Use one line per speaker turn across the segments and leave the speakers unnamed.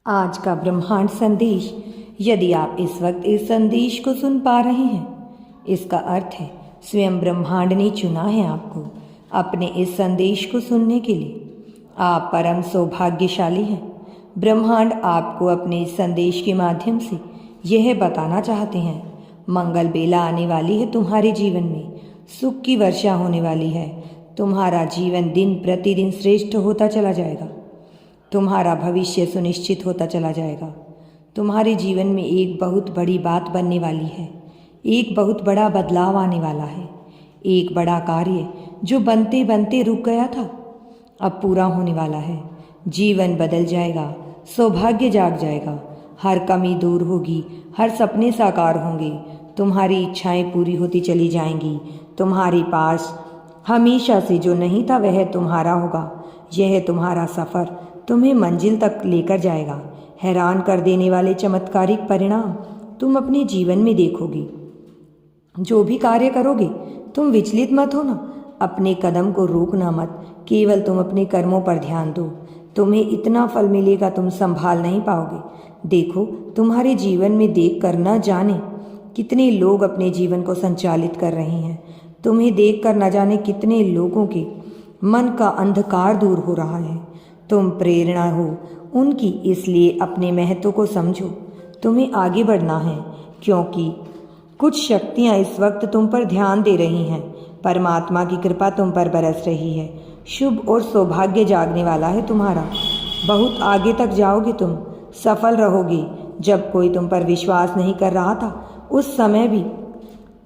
आज का ब्रह्मांड संदेश। यदि आप इस वक्त इस संदेश को सुन पा रहे हैं, इसका अर्थ है स्वयं ब्रह्मांड ने चुना है आपको अपने इस संदेश को सुनने के लिए। आप परम सौभाग्यशाली हैं। ब्रह्मांड आपको अपने इस संदेश के माध्यम से यह बताना चाहते हैं, मंगल बेला आने वाली है। तुम्हारे जीवन में सुख की वर्षा होने वाली है। तुम्हारा जीवन दिन प्रतिदिन श्रेष्ठ होता चला जाएगा। तुम्हारा भविष्य सुनिश्चित होता चला जाएगा। तुम्हारे जीवन में एक बहुत बड़ी बात बनने वाली है। एक बहुत बड़ा बदलाव आने वाला है। एक बड़ा कार्य जो बनते बनते रुक गया था, अब पूरा होने वाला है। जीवन बदल जाएगा, सौभाग्य जाग जाएगा, हर कमी दूर होगी, हर सपने साकार होंगे, तुम्हारी इच्छाएं पूरी होती चली जाएंगी। तुम्हारे पास हमेशा से जो नहीं था वह तुम्हारा होगा। यह तुम्हारा सफ़र तुम्हें मंजिल तक लेकर जाएगा। हैरान कर देने वाले चमत्कारिक परिणाम तुम अपने जीवन में देखोगे। जो भी कार्य करोगे तुम विचलित मत होना, अपने कदम को रोकना मत, केवल तुम अपने कर्मों पर ध्यान दो। तुम्हें इतना फल मिलेगा तुम संभाल नहीं पाओगे। देखो, तुम्हारे जीवन में देख कर न जाने कितने लोग अपने जीवन को संचालित कर रहे हैं। तुम्हें देख कर न जाने कितने लोगों के मन का अंधकार दूर हो रहा है। तुम प्रेरणा हो उनकी, इसलिए अपने महत्व को समझो। तुम्हें आगे बढ़ना है क्योंकि कुछ शक्तियाँ इस वक्त तुम पर ध्यान दे रही हैं। परमात्मा की कृपा तुम पर बरस रही है। शुभ और सौभाग्य जागने वाला है तुम्हारा। बहुत आगे तक जाओगे तुम, सफल रहोगे। जब कोई तुम पर विश्वास नहीं कर रहा था, उस समय भी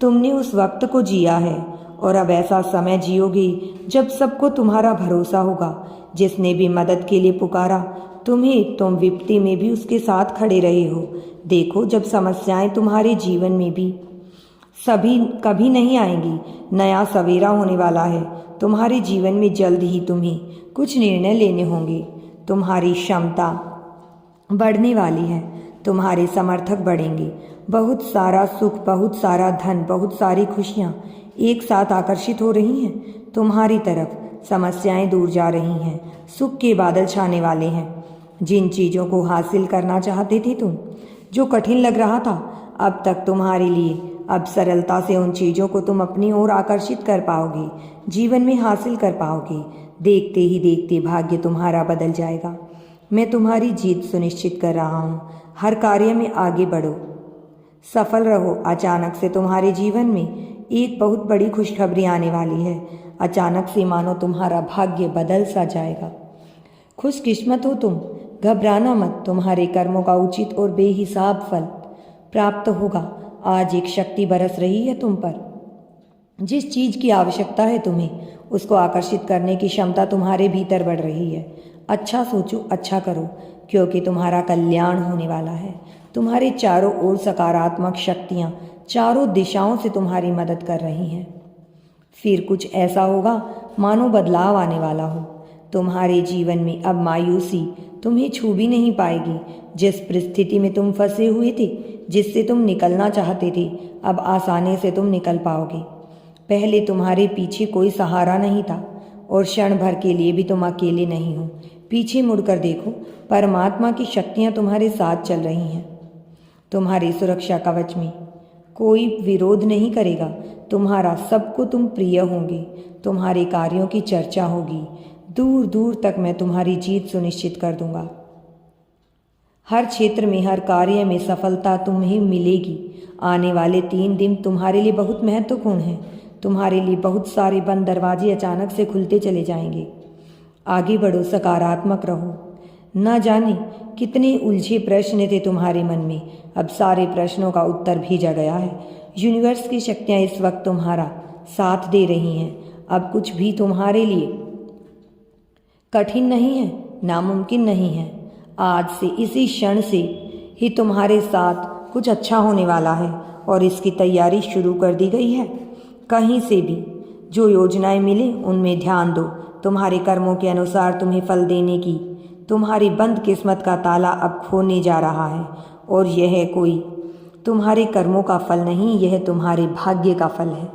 तुमने उस वक्त को जिया है और अब ऐसा समय जियोगे जब सबको तुम्हारा भरोसा होगा। जिसने भी मदद के लिए पुकारा तुम्हें, तुम विपत्ति में भी उसके साथ खड़े रहे हो। देखो, जब समस्याएं तुम्हारे जीवन में भी सभी कभी नहीं आएंगी, नया सवेरा होने वाला है। तुम्हारे जीवन में जल्द ही तुम्हें कुछ निर्णय लेने होंगे। तुम्हारी क्षमता बढ़ने वाली है, तुम्हारे समर्थक बढ़ेंगे। बहुत सारा सुख, बहुत सारा धन, बहुत सारी खुशियाँ एक साथ आकर्षित हो रही हैं तुम्हारी तरफ। समस्याएं दूर जा रही हैं, सुख के बादल छाने वाले हैं। जिन चीज़ों को हासिल करना चाहते थे तुम, जो कठिन लग रहा था अब तक तुम्हारे लिए, अब सरलता से उन चीज़ों को तुम अपनी ओर आकर्षित कर पाओगे, जीवन में हासिल कर पाओगे। देखते ही देखते भाग्य तुम्हारा बदल जाएगा। मैं तुम्हारी जीत सुनिश्चित कर रहा हूँ। हर कार्य में आगे बढ़ो, सफल रहो। अचानक से तुम्हारे जीवन में एक बहुत बड़ी खुशखबरी आने वाली है। अचानक से मानो तुम्हारा भाग्य बदल सा जाएगा। खुशकिस्मत हो तुम, घबराना मत। तुम्हारे कर्मों का उचित और बेहिसाब फल प्राप्त होगा। आज एक शक्ति बरस रही है तुम पर। जिस चीज़ की आवश्यकता है तुम्हें, उसको आकर्षित करने की क्षमता तुम्हारे भीतर बढ़ रही है। अच्छा सोचो, अच्छा करो, क्योंकि तुम्हारा कल्याण होने वाला है। तुम्हारे चारों ओर सकारात्मक शक्तियाँ चारों दिशाओं से तुम्हारी मदद कर रही हैं। फिर कुछ ऐसा होगा मानो बदलाव आने वाला हो। तुम्हारे जीवन में अब मायूसी तुम्हें छू भी नहीं पाएगी। जिस परिस्थिति में तुम फंसे हुए थे, जिससे तुम निकलना चाहते थे, अब आसानी से तुम निकल पाओगे। पहले तुम्हारे पीछे कोई सहारा नहीं था और क्षण भर के लिए भी तुम अकेले नहीं हो। पीछे मुड़कर देखो, परमात्मा की शक्तियाँ तुम्हारे साथ चल रही हैं। तुम्हारी सुरक्षा कवच में कोई विरोध नहीं करेगा। तुम्हारा सबको तुम प्रिय होंगे। तुम्हारे कार्यों की चर्चा होगी। दूर दूर तक मैं तुम्हारी जीत सुनिश्चित कर दूंगा। हर क्षेत्र में, हर कार्य में सफलता तुम्हें मिलेगी। आने वाले 3 दिन तुम्हारे लिए बहुत महत्वपूर्ण हैं। तुम्हारे लिए बहुत सारे बंद दरवाजे अचानक से खुलते चले जाएंगे। आगे बढ़ो, सकारात्मक रहो। न जाने कितने उलझे प्रश्न थे तुम्हारे मन में, अब सारे प्रश्नों का उत्तर भेजा गया है। यूनिवर्स की शक्तियाँ इस वक्त तुम्हारा साथ दे रही हैं। अब कुछ भी तुम्हारे लिए कठिन नहीं है, नामुमकिन नहीं है। आज से, इसी क्षण से ही तुम्हारे साथ कुछ अच्छा होने वाला है और इसकी तैयारी शुरू कर दी गई है। कहीं से भी जो योजनाएं मिले उनमें ध्यान दो। तुम्हारे कर्मों के अनुसार तुम्हें फल देने की तुम्हारी बंद किस्मत का ताला अब खोने जा रहा है। और यह कोई तुम्हारे कर्मों का फल नहीं, यह तुम्हारे भाग्य का फल है।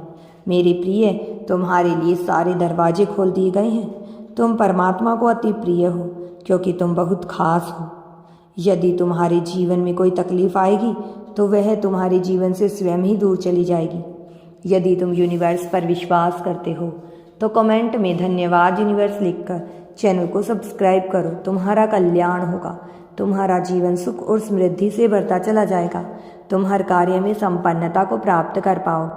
मेरे प्रिय, तुम्हारे लिए सारे दरवाजे खोल दिए गए हैं। तुम परमात्मा को अति प्रिय हो क्योंकि तुम बहुत खास हो। यदि तुम्हारे जीवन में कोई तकलीफ आएगी तो वह तुम्हारे जीवन से स्वयं ही दूर चली जाएगी। यदि तुम यूनिवर्स पर विश्वास करते हो तो कमेंट में धन्यवाद यूनिवर्स लिखकर चैनल को सब्सक्राइब करो। तुम्हारा कल्याण होगा, तुम्हारा जीवन सुख और समृद्धि से भरता चला जाएगा। तुम हर कार्य में संपन्नता को प्राप्त कर पाओ।